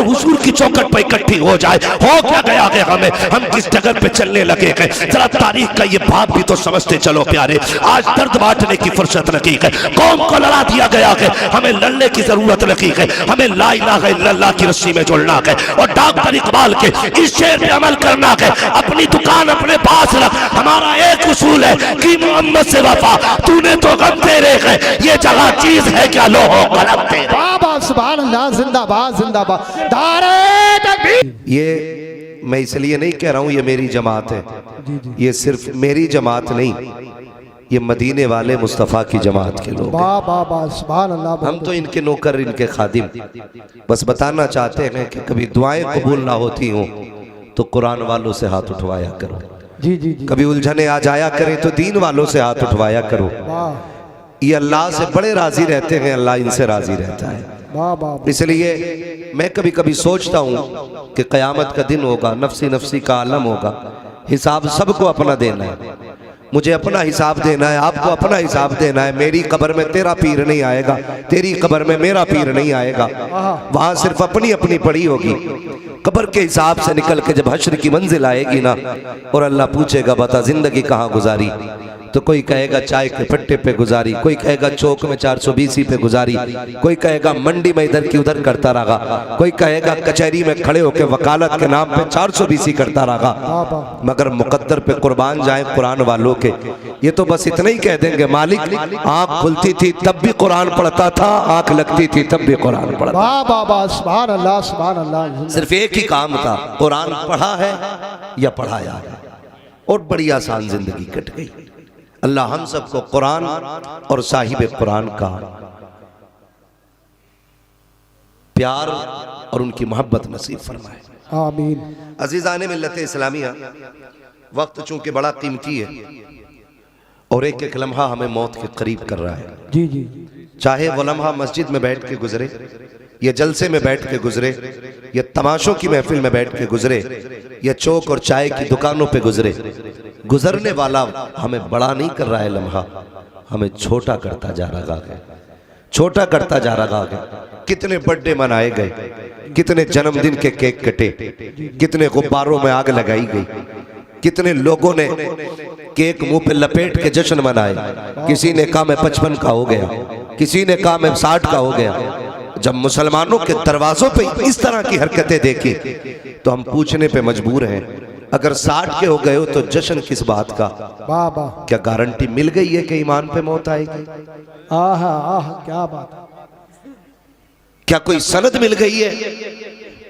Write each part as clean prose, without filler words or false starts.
और हुजूर की चौखट पर इकट्ठी हो जाए। हो क्या गया है हमें, हम किस जगह पे चलने लगे हैं, जरा तारीख का ये भाव भी तो समझते चलो प्यारे। आज दर्द बांटने की फुर्सत नहीं है, कौम को लड़ा दिया गया है, हमें लड़ने की जरूरत नहीं है, हमें ला इलाहा इल्लल्लाह की रस्सी में जुड़ना है और डॉक्टर इकबाल के इस शेर पे अमल करना है। अपनी दुकान अपने पास रख, हमारा एक उसूल है कि मोहम्मद से वफा, तूने तो गम तेरे है, ये जगह चीज है क्या लोहो कलम तेरे। बाबा सुभान अल्लाह, जिंदाबाद जिंदाबाद, नारे तकबीर। ये मैं इसलिए नहीं कह रहा हूं ये मेरी जमात है, ये सिर्फ मेरी जमात नहीं, ये मदीने वाले मुस्तफ़ा की जमात के लोग हैं। सुभान अल्लाह। हम तो इनके नौकर, इनके खादिम, बस बताना चाहते हैं कि कभी दुआएं कबूल ना होती हों तो कुरान वालों से हाथ उठवाया करो। जी जी जी। कभी उलझने आ जाया करें तो दीन वालों से हाथ उठवाया करो। ये अल्लाह से बड़े राजी रहते हैं, अल्लाह इनसे राजी रहता है। इसलिए मैं कभी कभी सोचता हूँ कि क़यामत का दिन होगा, नफ्सी नफ्सी का आलम होगा, हिसाब सबको अपना देना है। मुझे अपना हिसाब देना है, आपको अपना हिसाब देना है। मेरी कब्र में तेरा पीर नहीं आएगा, तेरी कब्र में मेरा पीर नहीं आएगा, वहां सिर्फ अपनी अपनी पड़ी होगी। कब्र के हिसाब से निकल के जब हश्र की मंजिल आएगी ना, और अल्लाह पूछेगा बता जिंदगी कहाँ गुजारी, तो कोई कहेगा चाय के पट्टे पे गुजारी, कोई कहेगा चौक में 420 पे गुजारी, कोई कहेगा मंडी में इधर की उधर करता रहा, कोई कहेगा कचहरी में खड़े होकर वकालत के नाम पे 420 करता रहा। मगर मुकद्दर पे कुर्बान जाए कुरान वालों के, ये तो बस इतना ही कह देंगे मालिक आंख खुलती थी तब भी कुरान पढ़ता था, आंख लगती थी तब भी कुरान पढ़ता। सुभान अल्लाह सुभान अल्लाह। सिर्फ एक ही काम था, कुरान पढ़ा है या पढ़ाया है, और बड़ी आसान जिंदगी कट गई। अल्लाह हम सबको कुरान और साहिब कुरान का प्यार और उनकी मोहब्बत नसीब फरमाए, आमीन। अजीज़ाने मिल्लत इस्लामिया, वक्त चूंकि बड़ा कीमती है और एक एक लम्हा हमें मौत के करीब कर रहा है। जी जी। चाहे वो लम्हा मस्जिद में बैठ के गुजरे, या जलसे में बैठ के गुजरे, या तमाशों की महफिल में बैठ के गुजरे, या चौक और चाय की दुकानों पे गुजरे, गुजरने वाला हमें बड़ा नहीं कर रहा है लम्हा, हमें छोटा करता जा रहा है, छोटा करता जा रहा है। कितने बर्थडे मनाए गए, कितने जन्मदिन के केक कटे, कितने गुब्बारों में आग लगाई गई, कितने लोगों ने केक मुंह पे लपेट के जश्न मनाए। किसी ने कहा मैं 55 का हो गया, किसी ने कहा मैं 60 का हो गया। जब मुसलमानों के दरवाजों पे इस तरह की हरकतें देखी तो हम पूछने पे मजबूर हैं, अगर 60 के हो गए हो तो जश्न किस बात का? बाबा क्या गारंटी मिल गई है कि ईमान पे मौत आएगी? आहा आहा क्या बात। क्या कोई सनद मिल गई है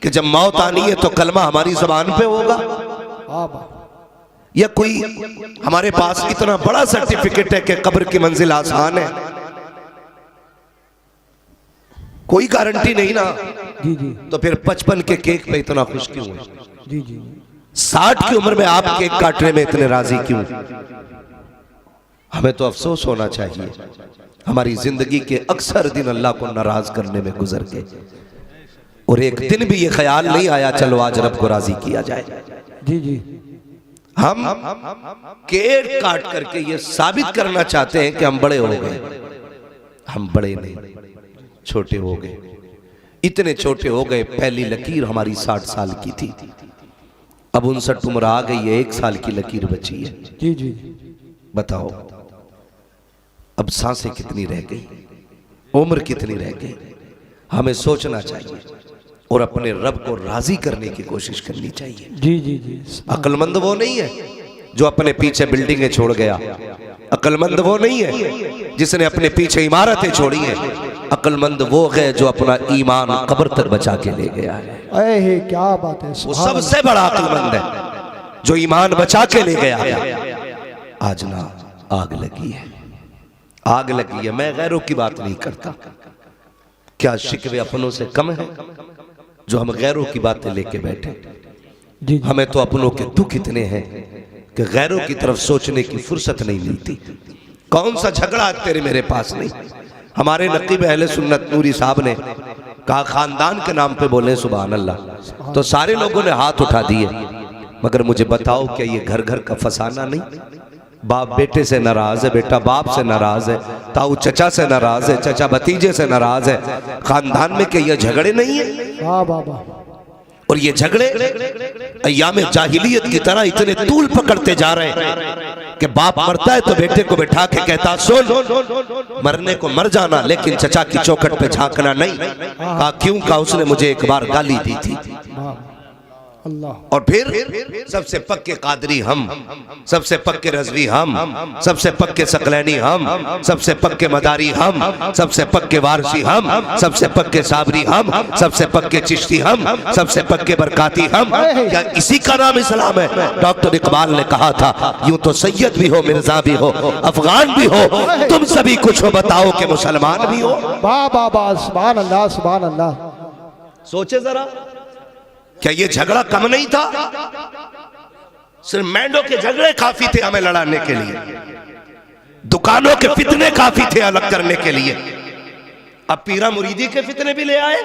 कि जब मौत आनी है तो कलमा हमारी जबान पे होगा? बाबा या कोई हमारे पास इतना बड़ा सर्टिफिकेट है कि कब्र की मंजिल आसान है? कोई गारंटी नहीं ना। जी जी। तो फिर 55 के केक पे इतना खुश क्यों है? जी जी। 60 की उम्र में आप केक काटने में इतने राजी क्यों? हमें तो अफसोस होना चाहिए, हमारी जिंदगी के अक्सर दिन अल्लाह को नाराज करने में गुजर गए, और एक दिन भी ये ख्याल नहीं आया चलो आज रब को राजी किया जाए। जी जी। हम केक काट करके ये साबित करना चाहते हैं कि हम बड़े हो गए। हम बड़े नहीं, छोटे हो गए। इतने छोटे हो गए, पहली लकीर हमारी 60 साल की थी, अब 59 उम्र आ गई है, 1 साल की लकीर बची है। जी जी। बताओ अब सांसें कितनी रह गई, उम्र कितनी रह गई? हमें सोचना चाहिए और अपने रब को राजी करने की कोशिश करनी चाहिए। जी जी जी। अक्लमंद वो नहीं है जो अपने पीछे बिल्डिंगें छोड़ गया, अक्लमंद वो नहीं है जिसने अपने पीछे इमारतें छोड़ी हैं, अक्लमंद वो है जो अपना ईमान कब्र तक बचा के ले गया है। अरे क्या बात है। वो सबसे बड़ा अक्लमंद है जो ईमान बचा के ले गया है। आज ना आग लगी है, आग लगी है। मैं गैरों की बात नहीं करता, क्या शिकवे अपनों से कम है जो हम गैरों की बातें लेके बैठे? जी। हमें तो अपनों के दुख इतने हैं कि गैरों की तरफ सोचने की फुर्सत नहीं मिलती। कौन सा झगड़ा तेरे मेरे पास नहीं। हमारे नकीब अहले सुन्नत नूरी साहब ने कहा खानदान के नाम पे बोले सुभान अल्लाह, तो सारे लोगों ने हाथ उठा दिए। मगर मुझे बताओ क्या ये घर घर का फसाना नहीं? बाप बेटे से नाराज है, बेटा बाप से नाराज है, ताऊ चचा से नाराज है, चचा भतीजे से नाराज है। खानदान में क्या ये झगड़े नहीं है? वाह वाह वाह। और ये झगड़े अय्याम जाहिलियत की तरह इतने तूल पकड़ते जा रहे हैं कि बाप मरता है तो बेटे को बैठा के कहता सुन, मरने को मर जाना लेकिन चचा की चौखट पे झांकना नहीं। कहा क्यों? कहा उसने मुझे एक बार गाली दी थी। अल्लाह। और फिर सबसे पक्के कादरी हम, सबसे पक्के रजवी हम, सबसे पक्के सकलैनी हम, सबसे पक्के मदारी हम, सबसे पक्के वारसी हम, सबसे पक्के साबरी हम, सबसे पक्के चिश्ती हम, सबसे पक्के बरकाती हम। क्या इसी का नाम इस्लाम है? डॉक्टर इकबाल ने कहा था यूं तो सैयद भी हो, मिर्जा भी हो, अफगान भी हो, तुम सभी कुछ हो, बताओ कि मुसलमान भी हो। वाह वाह वाह, सुभान अल्लाह सुभान अल्लाह। सोचे जरा, क्या ये झगड़ा कम नहीं था? सिर्फ मैंडो के झगड़े काफी थे हमें लड़ाने के लिए, दुकानों के फितने काफी थे अलग करने के लिए। अब पीरा मुरीदी के फितने भी ले आए।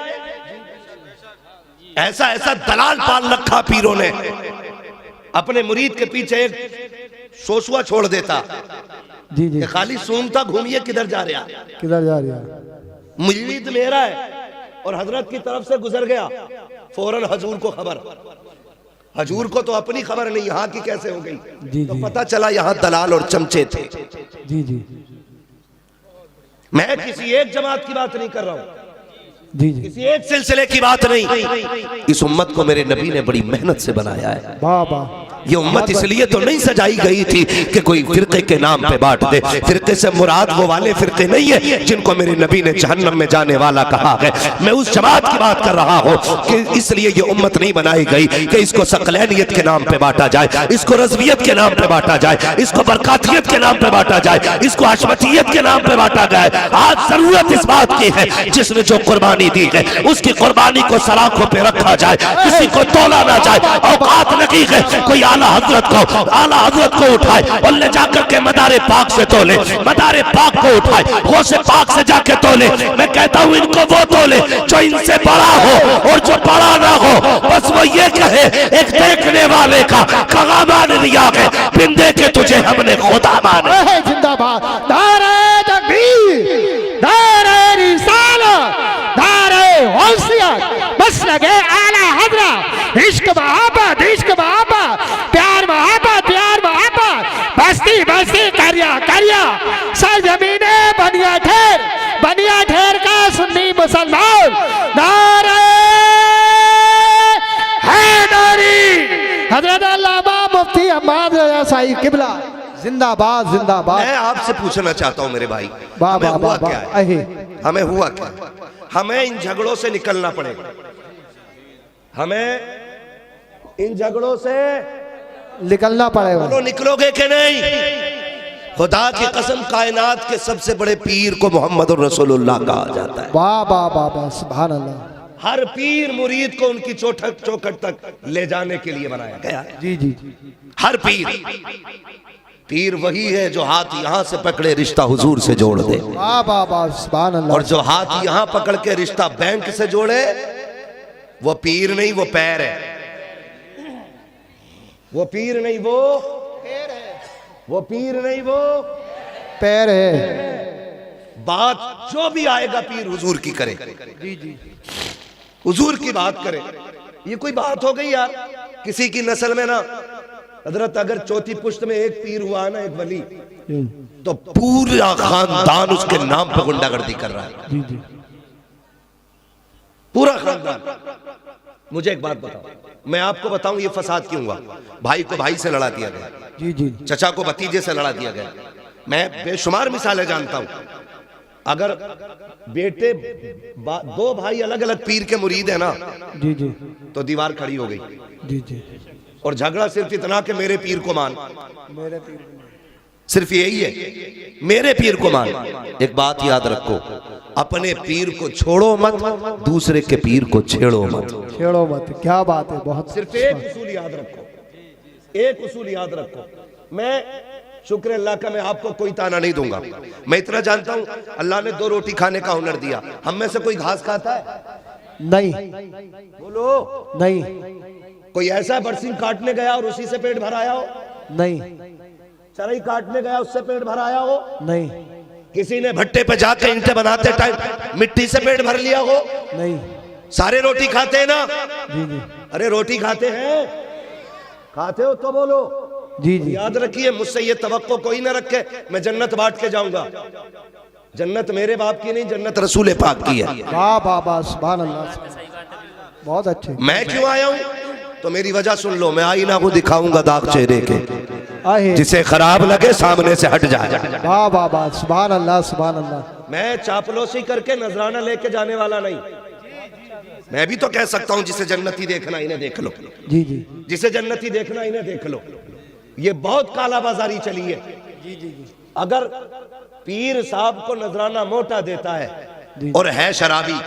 ऐसा ऐसा दलाल पाल रखा पीरों ने, अपने मुरीद के पीछे एक सोसुआ छोड़ देता जी जी, खाली सूंघता, घूमिए किधर जा रहा, किधर जा रहा? मुरीद मेरा है और हजरत की तरफ से गुजर गया, फौरन हजूर को खबर। हजूर को तो अपनी खबर नहीं, यहाँ की कैसे हो गई? जी, तो जी। पता चला यहाँ दलाल और चमचे थे। जी जी मैं किसी एक जमात की बात नहीं कर रहा हूँ, जी जी। किसी एक सिलसिले की बात नहीं। इस उम्मत को मेरे नबी ने बड़ी मेहनत से बनाया है। वाह वाह। ये उम्मत इसलिए तो नहीं सजाई गई थी कि कोई फिरके के नाम पे बांट दे। फिरके से मुराद वो वाले फिरके नहीं है जिनको मेरे नबी ने जहन्नम में जाने वाला कहा है। मैं उस जमात की बात कर रहा हूँ कि इसलिए ये उम्मत नहीं बनाई गई कि इसको सकलैनियत के नाम पे बांटा जाए, इसको रज़वियत के नाम पे बांटा जाए, इसको बरकातियत के नाम पे बांटा जाए, इसको हशमतियत के नाम पे बांटा गया। आज जरूरत इस बात की है जिसने जो कुर्बानी दी है उसकी कुर्बानी को सलाखों पे रखा जाए, किसी को तोला ना जाए। औकात नहीं है कोई आला हजरत को उठाए और ले जाकर के मदारे पाक से तोले, मदारे पाक को उठाए गौसे पाक से जाके तोले। मैं कहता हूँ इनको वो तोले जो इनसे बड़ा हो और जो बड़ा ना हो। बस वो ये कहे एक देखने वाले का कहा मान लिया है, बिन देखे तुझे हमने खुदा माने। जिंदाबाद। नारे तकबीर, नारे रिसालत, नारे गौसियत, मसलके आला हजरत। इश्क मोहब्बत, इश्क मोहब्बत, प्यार मोहब्बत, प्यार मोहब्बत, बस्ती बस्ती करिया करिया, सरजमीने बनिया ठेर का सुन्नी मुसलमान। नारे हैदरी, हजरत अल्लामा मुफ्ती अहमद रजा साहिब किबला जिंदाबाद जिंदाबाद। मैं आपसे पूछना चाहता हूँ मेरे भाई, वाह हमें वाह हुआ वाह क्या वाह। है? हमें हुआ क्या? हमें इन झगड़ों से निकलना पड़ेगा, हमें इन झगड़ों से निकलना पड़ेगा। बोलो निकलोगे कि नहीं? खुदा की कसम कायनात के सबसे बड़े पीर को मोहम्मद रसूलुल्लाह कहा जाता है। वाह वाह वाह वाह, सुभान अल्लाह। हर पीर मुरीद को उनकी चौखट तक ले जाने के लिए बनाया गया है। जी जी। हर पीर वही है जो हाथ यहाँ से पकड़े रिश्ता हुजूर से जोड़ दे, वाह वाह वाह, सुभान अल्लाह। और जो हाथ यहाँ पकड़ के रिश्ता बैंक से जोड़े वो पीर नहीं, वो पैर है। वो पीर नहीं, वो पीर नहीं, वो पैर है। बात जो भी आएगा पीर हुजूर की करे, जी जी। हुजूर की बात करे। ये कोई बात हो गई यार? किसी की नस्ल में ना हजरत अगर चौथी पुश्त में एक पीर हुआ ना, एक वली, तो पूरा खानदान उसके नाम पर गुंडागर्दी कर रहा है। जी जी। पूरा खानदान। मुझे एक बात बताओ, मैं आपको बताऊं ये फसाद क्यों हुआ? भाई को भाई से लड़ा दिया गया, जी जी। चचा को भतीजे से लड़ा दिया गया। मैं बेशुमार मिसालें जानता हूं। अगर बेटे दो भाई अलग अलग पीर के मुरीद है ना, जी जी। तो दीवार खड़ी हो गई। जी जी। और झगड़ा सिर्फ इतना कि मेरे पीर को मान, मेरे पीर, सिर्फ यही है, मेरे पीर को मान। एक बात याद रखो, अपने पीर को छोड़ो मत, दूसरे के पीर को छेड़ो मत। छेड़ो मत, क्या बात है। बहुत सिर्फ एक उसूल याद रखो, एक उसूल याद रखो। मैं शुक्र अल्लाह का, मैं आपको कोई ताना नहीं दूंगा। मैं इतना जानता हूं अल्लाह ने 2 रोटी खाने का हुनर दिया। हम में से कोई घास खाता है? नहीं। बोलो नहीं। कोई ऐसा बरसिंग काटने गया और उसी से पेट भराया हो? नहीं। चरई काटने गया उससे पेट भर आया हो? नहीं किसी ने भट्टे पे जाके ईंटें बनाते टाइम मिट्टी से पेट भर लिया हो? नहीं। सारे रोटी खाते हैं ना? जी जी अरे रोटी खाते हैं? खाते हो तो बोलो। जी जी। याद रखिए, मुझसे ये तवक्को कोई ना रखे मैं जन्नत बांट के जाऊंगा। जन्नत मेरे बाप की नहीं, जन्नत रसूल पाक की है। वाह वाह वाह, सुभान अल्लाह, बहुत अच्छे। मैं क्यों आया हूं तो मेरी वजह सुन लो। मैं आईना को दिखाऊंगा दाग चेहरे के, आहे जिसे खराब लगे सामने से हट जाए। वाह वाह वाह, सुभान अल्लाह सुभान अल्लाह। मैं चापलूसी करके नजराना लेके जाने वाला नहीं। मैं भी तो कह सकता हूं जिसे जन्नती देखना इन्हें देख लो। जी जी जिसे जन्नती देखना इन्हें देख लो। ये बहुत काला बाजारी चली है। जी जी जी अगर पीर साहब को नजराना मोटा देता है जी। और है शराबी,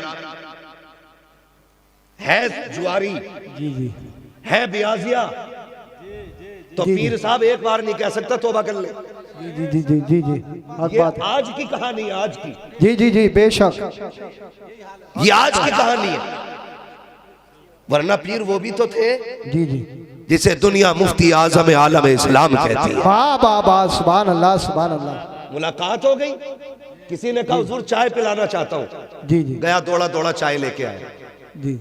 है जुआरी, जी जी है ब्याजिया, तो जी, पीर साहब एक बार नहीं कह सकता तौबा कर ले। जी जी जी जी जी, हक ये बात है। आज की कहानी है, आज की। जी जी जी, बेशक। ये आज की कहानी है, वरना पीर वो भी तो थे जी जी। जिसे दुनिया मुफ्ती आजम आलम इस्लाम कहती है। वाह वाह वाह, सुभान अल्लाह सुभान अल्लाह। मुलाकात हो गई, किसी ने कहा हुजूर चाय पिलाना चाहता हूँ। जी जी गया दौड़ा दौड़ा चाय लेके आया। जी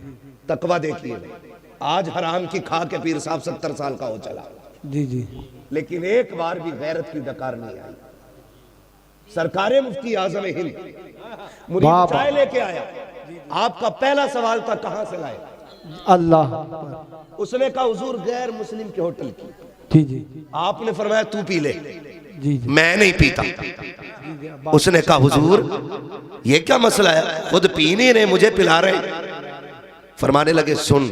तकवा देखिए, आज हराम की खा के पीर साहब 70 साल का हो चला, जी जी लेकिन एक बार भी गैरत की डकार नहीं आई। सरकारे मुफ्ती आजम हिंद मुरीद वाह, चाय लेके आया। आपका पहला सवाल था कहां से लाए? अल्लाह। उसने कहा हुजूर गैर मुस्लिम के होटल की। जी जी आपने फरमाया तू पी ले। जी जी। मैं नहीं पीता। उसने कहा हुजूर ये क्या मसला है, खुद पी नहीं रहे मुझे पिला रहे। फरमाने लगे सुन,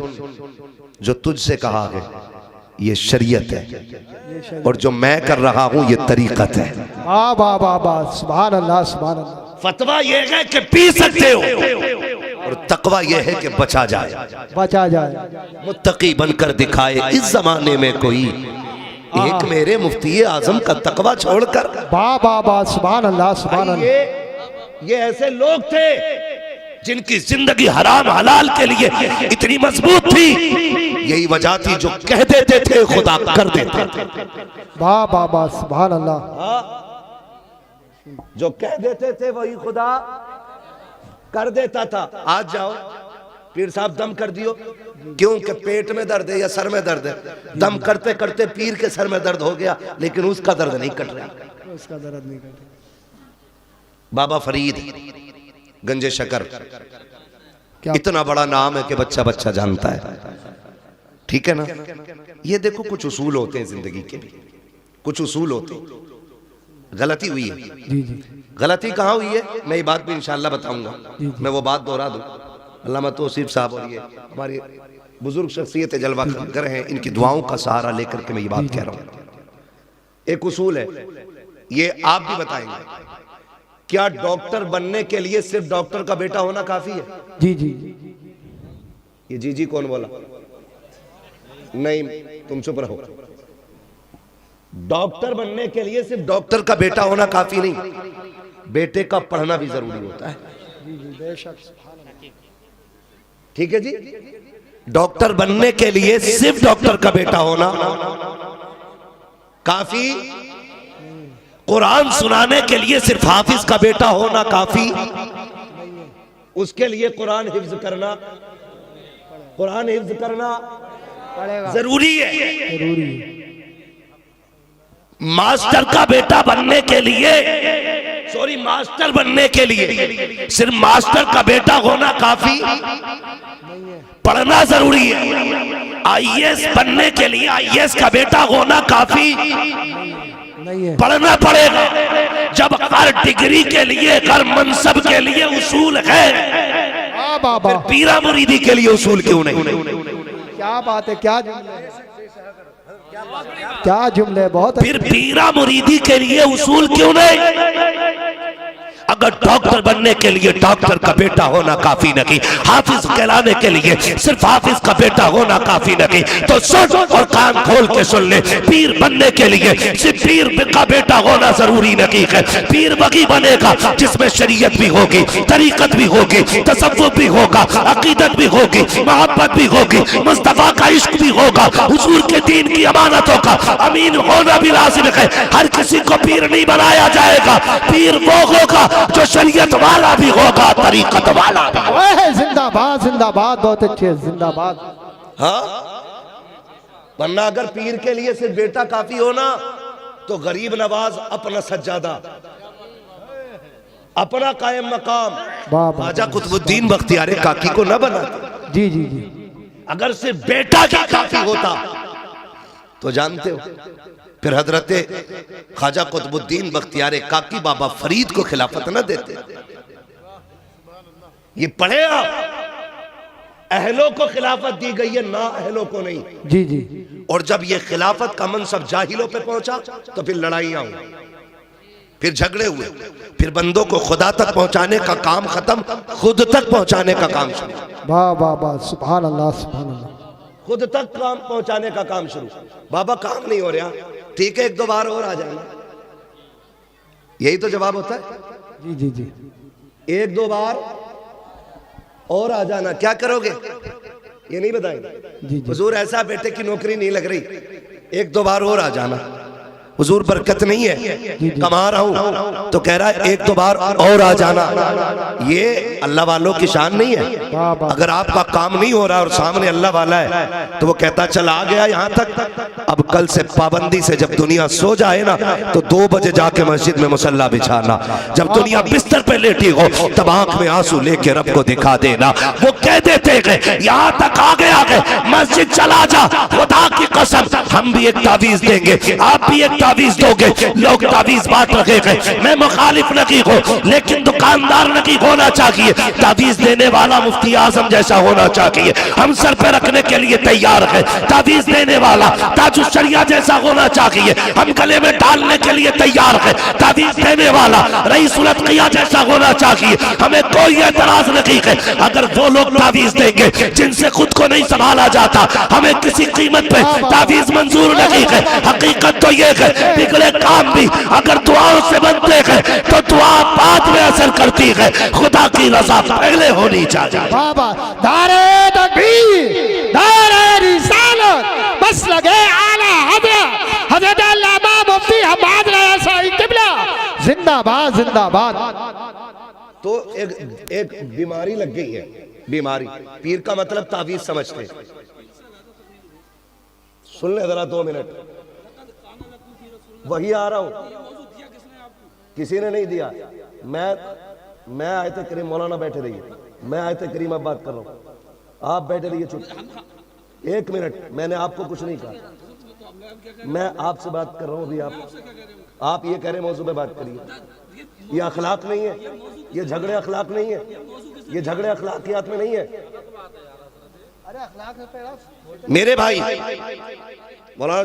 जो तुझसे कहा है ये शरीयत है और जो मैं कर रहा हूं ये तरीकत है। वाह वाह वाह वाह, सुभान अल्लाह सुभान अल्लाह। फतवा ये है कि पी सकते हो और तकवा ये है कि बचा जाए, बचा जाए। मुत्तकी बनकर दिखाए इस जमाने में कोई एक मेरे मुफ्ती आजम का तकवा छोड़कर। वाह वाह वाह, सुभान अल्लाह सुभान अल्लाह। ये ऐसे लोग थे जिनकी जिंदगी हराम हलाल के लिए इतनी मजबूत थी, यही वजह थी जो कह देते थे खुदा कर देते थे। वाह वाह वाह, सुभान अल्लाह। जो कह देते थे वही खुदा कर देता था। आज जाओ पीर साहब दम कर दियो, क्यों कि पेट में दर्द है या सर में दर्द है। दम करते करते पीर के सर में दर्द हो गया, लेकिन उसका दर्द नहीं कट रहा। उसका दर्द नहीं कट। बाबा फरीद गंजे शकर, क्या इतना बड़ा नाम है कि बच्चा बच्चा जानता है, ठीक है ना। ये देखो कुछ उसूल होते हैं जिंदगी के भी, कुछ उसूल होते हैं। गलती हुई है, जी जी गलती कहाँ हुई है मैं ये बात भी इंशाल्लाह बताऊंगा। मैं वो बात दोहरा दूं। अल्लामा तौसीफ साहब और ये हमारी बुजुर्ग शख्सियत जलवा कर हैं, इनकी दुआओं का सहारा लेकर के मैं ये बात कह रहा हूँ। एक उसूल है, ये आप भी बताएंगे, क्या डॉक्टर बनने के लिए सिर्फ डॉक्टर का बेटा होना काफी है? जी जी। ये जी जी कौन बोला? नहीं तुम चुप रहो। डॉक्टर बनने के लिए सिर्फ डॉक्टर का बेटा होना काफी नहीं, बेटे का पढ़ना भी जरूरी होता है। ठीक है जी। डॉक्टर बनने के लिए सिर्फ डॉक्टर का बेटा होना काफी, कुरान सुनाने के लिए सिर्फ हाफिज का बेटा होना काफी, उसके लिए कुरान हिफ्ज करना, कुरान हिफ्ज करना जरूरी है। जरूरी है। मास्टर का बेटा बनने के लिए, सॉरी मास्टर बनने के लिए सिर्फ मास्टर का बेटा होना काफी, पढ़ना जरूरी है। आईएएस बनने के लिए आईएएस का बेटा होना काफी नहीं है, पढ़ना पड़ेगा। जब हर डिग्री के लिए, हर मनसब के लिए उसूल है, वाह वाह वाह, पीरा मुरीदी के लिए उसूल क्यों नहीं? क्या बात है, क्या जुमले, क्या जुमले, बहुत फिर पीरा मुरीदी के लिए उसूल क्यों नहीं? अगर डॉक्टर बनने के लिए डॉक्टर का बेटा होना काफी नहीं, हाफिज कहलाने के लिए सिर्फ हाफिज का बेटा होना काफी नहीं, तो सुन और कान खोल के सुन ले, पीर बनने के लिए सिर्फ पीर का बेटा होना जरूरी नहीं है। पीर वही बनेगा जिसमें शरीयत भी होगी, तरीकत भी होगी, तसव्वुफ भी होगा, अकीदत भी होगी, मोहब्बत भी होगी, मुस्तफा का इश्क भी होगा, हुजूर के दीन की अमानतों का अमीन होना भी लाजिम है। हर किसी को पीर नहीं बनाया जाएगा, पीर वो होगा जो शरीयत वाला भी होगा, तरीकत वाला भी। जिंदाबाद जिंदाबाद, बहुत अच्छे, जिंदाबाद। हाँ, वरना अगर पीर के लिए सिर्फ बेटा काफी होना तो गरीब नवाज अपना सज्जादा, अपना कायम मकाम ख्वाजा कुतुबुद्दीन बख्तियार काकी को न बनाते। जी जी जी। अगर सिर्फ बेटा की काफी होता तो जानते हो फिर हजरत ख्वाजा कुतुबुद्दीन बख्तियार काकी बाबा फरीद को खिलाफत न देते। ये पढ़े आप, अहलों को खिलाफत दी गई है, ना अहलों को नहीं। जी जी। और जब ये खिलाफत का मनसब जाहिलों पे पहुंचा तो फिर लड़ाइयां हुई, फिर झगड़े हुए, फिर बंदों को खुदा तक पहुंचाने का काम खत्म, खुद तक पहुंचाने का काम शुरू। वाह वाह वाह, सुभान अल्लाह सुभान अल्लाह। खुद तक काम पहुंचाने का काम शुरू। बाबा काम नहीं हो रहा, ठीक है, एक दो बार और आ जाना, यही तो जवाब होता है। जी जी जी। एक दो बार और आ जाना, क्या करोगे ये नहीं बताएंगे। जी जी। हुजूर ऐसा बेटे की नौकरी नहीं लग रही, एक दो बार और आ जाना। हुजूर बरकत नहीं है, कमा रहा हूं तो कह रहा है एक दो बार और आ जाना। ये अल्लाह वालों की शान नहीं है। अगर आपका काम नहीं हो रहा और सामने अल्लाह वाला है तो वो कहता चल आ गया यहां तक, अब कल से पाबंदी से जब दुनिया सो जाए ना तो 2 बजे जाके मस्जिद में मुसल्ला बिछाना, जब दुनिया बिस्तर पे लेटी हो तब आंख में आंसू लेके रब को दिखा देना। वो कह देते हैं यहां तक आ गए, मस्जिद चला जा, खुदा की कसम हम भी एक तावीज देंगे, आप भी एक तावीज दोगे। लोग तावीज बांट रहे हैं, मैं मुखालिफ नहीं हूं, लेकिन दुकानदार नहीं होना चाहिए, तावीज देने वाला मुफ्ती आजम जैसा होना चाहिए। हम सर पे रखने के लिए तैयार हैं, तावीज देने वाला ताजुश शरिया जैसा होना चाहिए, हम गले में डालने के लिए तैयार हैं, तावीज देने वाला रईस उल अत्किया जैसा होना चाहिए, हमें कोई एतराज नहीं है। अगर वो लोग तावीज देंगे जिनसे खुद को नहीं संभाला जाता, हमें किसी कीमत पे तावीज मंजूर नहीं है। हकीकत तो ये है बिगड़े काम भी अगर दुआओं से बनते हैं तो दुआ बाद में असर करती है, खुदा की रज़ा पहले होनी चाहिए। बाबा दारे तकबीर, दारे रिसालत, बस लगे आला हज़रत हज़रत अल्लामा मुफ्ती हम्माद रज़ा साईं क़िबला, जिंदाबाद जिंदाबाद। तो एक बीमारी लग गई है, बीमारी। पीर का मतलब तावीज समझते। सुन ले जरा 2 मिनट, वही आ रहा हूं, किसी ने नहीं दिया। मैं आयत करीम, मौलाना बैठे रहिए, मैं आयत करीम अब बात कर रहा हूं, आप बैठे रहिए चुप। 1 मिनट, मैंने आपको कुछ नहीं कहा, मैं आपसे बात कर रहा हूं। अभी आप ये कह रहे मौजू पे बात करिए, ये अखलाक नहीं है, ये झगड़े अखलाक नहीं है, ये झगड़े अखलाकियात में नहीं है। मेरे भाई मौलाना